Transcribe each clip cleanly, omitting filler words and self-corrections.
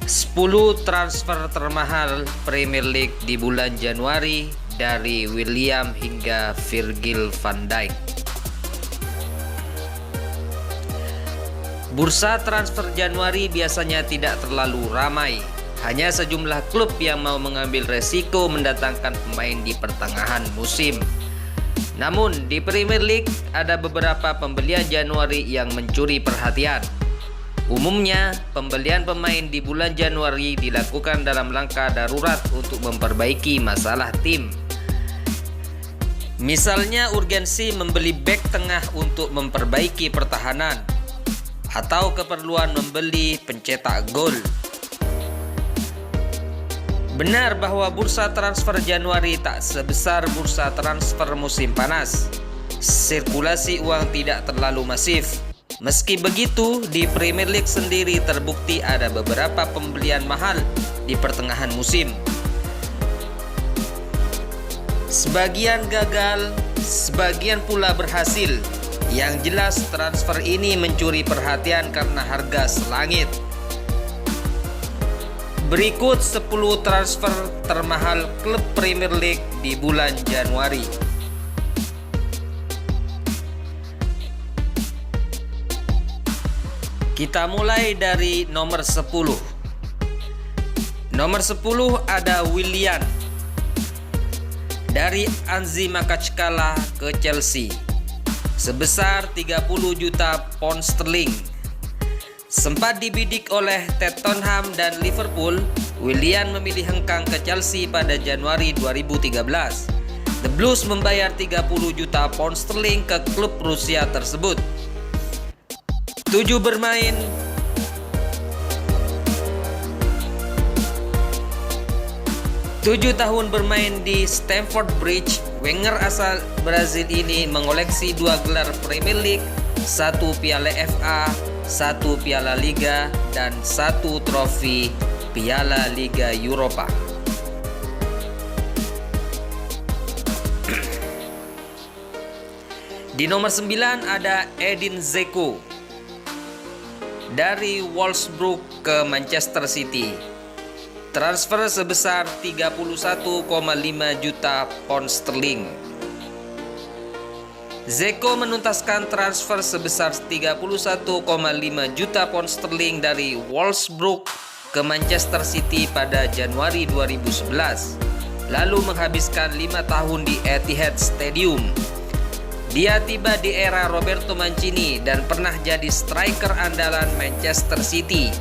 10 transfer termahal Premier League di bulan Januari dari William hingga Virgil van Dijk. Bursa transfer Januari biasanya tidak terlalu ramai. Hanya sejumlah klub yang mau mengambil resiko mendatangkan pemain di pertengahan musim. Namun di Premier League ada beberapa pembelian Januari yang mencuri perhatian. Umumnya, pembelian pemain di bulan Januari dilakukan dalam langkah darurat untuk memperbaiki masalah tim. Misalnya urgensi membeli bek tengah untuk memperbaiki pertahanan, atau keperluan membeli pencetak gol. Benar bahwa bursa transfer Januari tak sebesar bursa transfer musim panas. Sirkulasi uang tidak terlalu masif. Meski begitu, di Premier League sendiri terbukti ada beberapa pembelian mahal di pertengahan musim. Sebagian gagal, sebagian pula berhasil. Yang jelas transfer ini mencuri perhatian karena harga selangit. Berikut 10 transfer termahal klub Premier League di bulan Januari. Kita mulai dari nomor 10. Nomor 10 ada Willian dari Anzi Makachkala ke Chelsea sebesar 30 juta pound sterling. Sempat dibidik oleh Tottenham dan Liverpool, Willian memilih hengkang ke Chelsea pada Januari 2013. The Blues membayar 30 juta pound sterling ke klub Rusia tersebut. 7 tahun bermain di Stamford Bridge, winger asal Brazil ini mengoleksi 2 gelar Premier League, 1 Piala FA, 1 Piala Liga, dan 1 trofi Piala Liga Eropa. Di nomor 9 ada Edin Dzeko dari Wolfsburg ke Manchester City. Transfer sebesar 31,5 juta pound sterling. Dzeko menuntaskan transfer sebesar 31,5 juta pound sterling dari Wolfsburg ke Manchester City pada Januari 2011, lalu menghabiskan 5 tahun di Etihad Stadium. Dia tiba di era Roberto Mancini dan pernah jadi striker andalan Manchester City.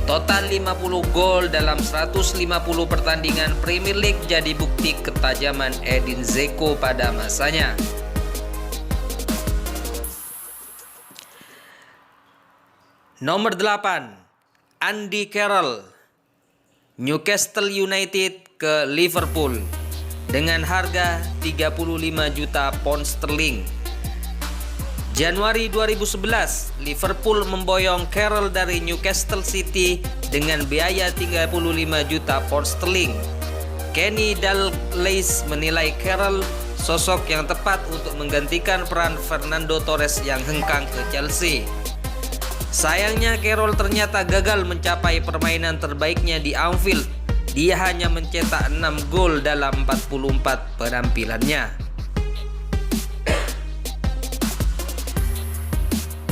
Total 50 gol dalam 150 pertandingan Premier League jadi bukti ketajaman Edin Dzeko pada masanya. Nomor 8, Andy Carroll, Newcastle United ke Liverpool dengan harga 35 juta pound sterling. Januari 2011, Liverpool memboyong Carroll dari Newcastle City dengan biaya 35 juta pound sterling. Kenny Dalglish menilai Carroll sosok yang tepat untuk menggantikan peran Fernando Torres yang hengkang ke Chelsea. Sayangnya Carroll ternyata gagal mencapai permainan terbaiknya di Anfield. Dia hanya mencetak 6 gol dalam 44 penampilannya.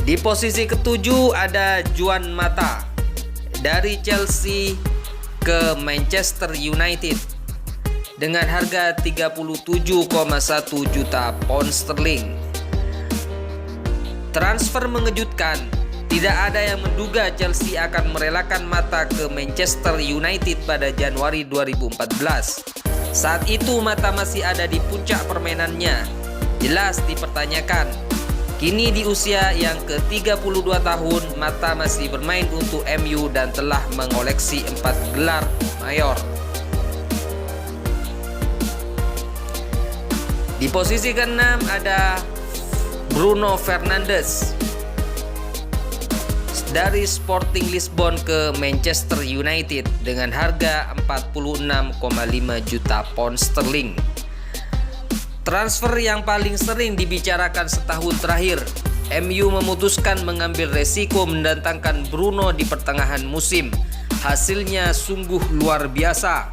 Di posisi ketujuh ada Juan Mata dari Chelsea ke Manchester United dengan harga 37,1 juta pound sterling. Transfer mengejutkan. Tidak ada yang menduga Chelsea akan merelakan Mata ke Manchester United pada Januari 2014. Saat itu Mata masih ada di puncak permainannya. Jelas dipertanyakan. Kini di usia yang ke-32 tahun, Mata masih bermain untuk MU dan telah mengoleksi 4 gelar mayor. Di posisi ke-6 ada Bruno Fernandes dari Sporting Lisbon ke Manchester United dengan harga 46,5 juta pound sterling. Transfer yang paling sering dibicarakan setahun terakhir. MU memutuskan mengambil resiko mendatangkan Bruno di pertengahan musim. Hasilnya sungguh luar biasa.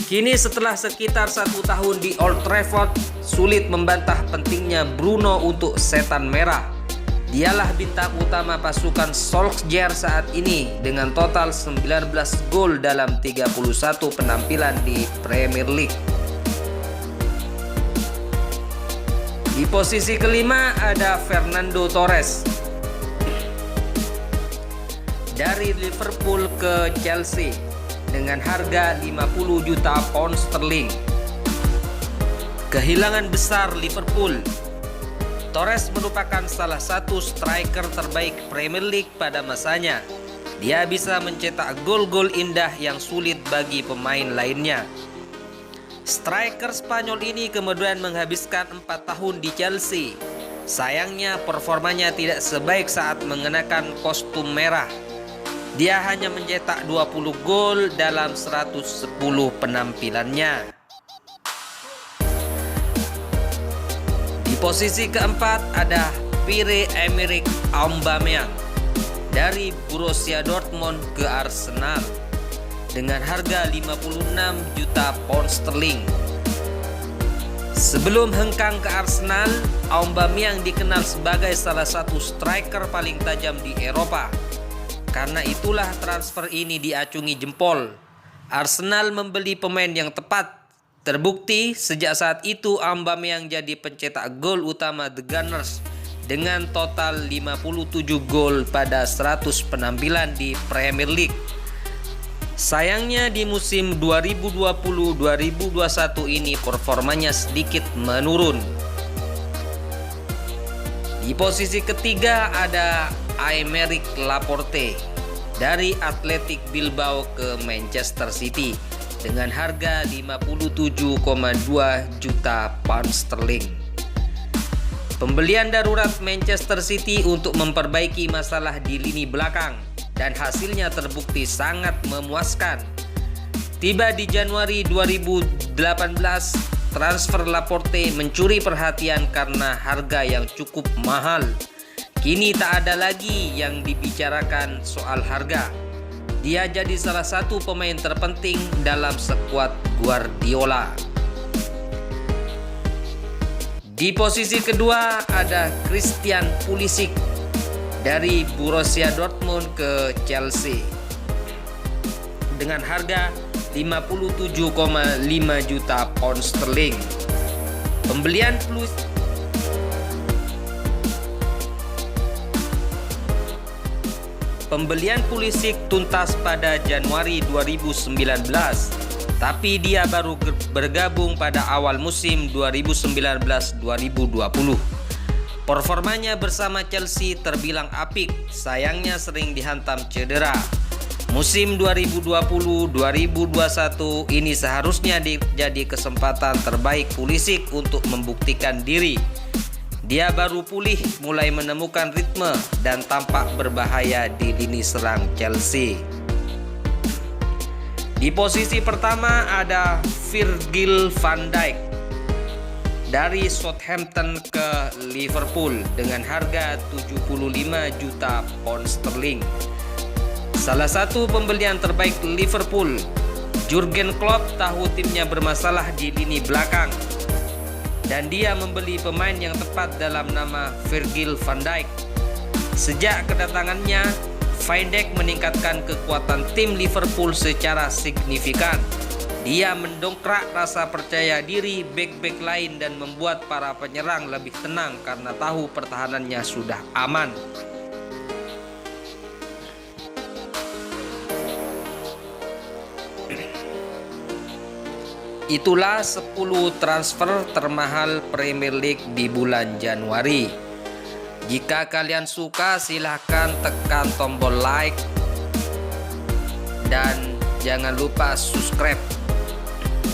Kini setelah sekitar 1 tahun di Old Trafford, sulit membantah pentingnya Bruno untuk setan merah. Dialah bintang utama pasukan Solskjaer saat ini dengan total 19 gol dalam 31 penampilan di Premier League. Di posisi kelima ada Fernando Torres. Dari Liverpool ke Chelsea dengan harga 50 juta pound sterling. Kehilangan besar Liverpool. Torres merupakan salah satu striker terbaik Premier League pada masanya. Dia bisa mencetak gol-gol indah yang sulit bagi pemain lainnya. Striker Spanyol ini kemudian menghabiskan 4 tahun di Chelsea. Sayangnya performanya tidak sebaik saat mengenakan kostum merah. Dia hanya mencetak 20 gol dalam 110 penampilannya. Di posisi keempat ada Pierre-Emerick Aubameyang dari Borussia Dortmund ke Arsenal dengan harga 56 juta pound sterling. Sebelum hengkang ke Arsenal, Aubameyang dikenal sebagai salah satu striker paling tajam di Eropa. Karena itulah transfer ini diacungi jempol. Arsenal membeli pemain yang tepat. Terbukti sejak saat itu Aubameyang jadi pencetak gol utama The Gunners dengan total 57 gol pada 100 penampilan di Premier League. Sayangnya di musim 2020-2021 ini performanya sedikit menurun. Di posisi ketiga ada Aymeric Laporte dari Athletic Bilbao ke Manchester City dengan harga 57,2 juta pound sterling. Pembelian darurat Manchester City untuk memperbaiki masalah di lini belakang dan hasilnya terbukti sangat memuaskan. Tiba di Januari 2018, transfer Laporte mencuri perhatian karena harga yang cukup mahal. Kini tak ada lagi yang dibicarakan soal harga. Dia jadi salah satu pemain terpenting dalam skuad Guardiola. Di posisi kedua ada Christian Pulisic dari Borussia Dortmund ke Chelsea dengan harga 57,5 juta pound sterling. Pembelian Pulisic tuntas pada Januari 2019, tapi dia baru bergabung pada awal musim 2019-2020. Performanya bersama Chelsea terbilang apik, sayangnya sering dihantam cedera. Musim 2020-2021 ini seharusnya jadi kesempatan terbaik Pulisic untuk membuktikan diri. Dia baru pulih, mulai menemukan ritme dan tampak berbahaya di lini serang Chelsea. Di posisi pertama ada Virgil van Dijk dari Southampton ke Liverpool dengan harga 75 juta pound sterling. Salah satu pembelian terbaik Liverpool. Jurgen Klopp tahu timnya bermasalah di lini belakang dan dia membeli pemain yang tepat dalam nama Virgil van Dijk. Sejak kedatangannya, Van Dijk meningkatkan kekuatan tim Liverpool secara signifikan. Dia mendongkrak rasa percaya diri bek-bek lain dan membuat para penyerang lebih tenang karena tahu pertahanannya sudah aman. Itulah 10 transfer termahal Premier League di bulan Januari. Jika kalian suka, silahkan tekan tombol like dan jangan lupa subscribe.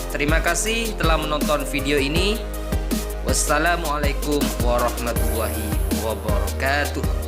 Terima kasih telah menonton video ini. Wassalamualaikum warahmatullahi wabarakatuh.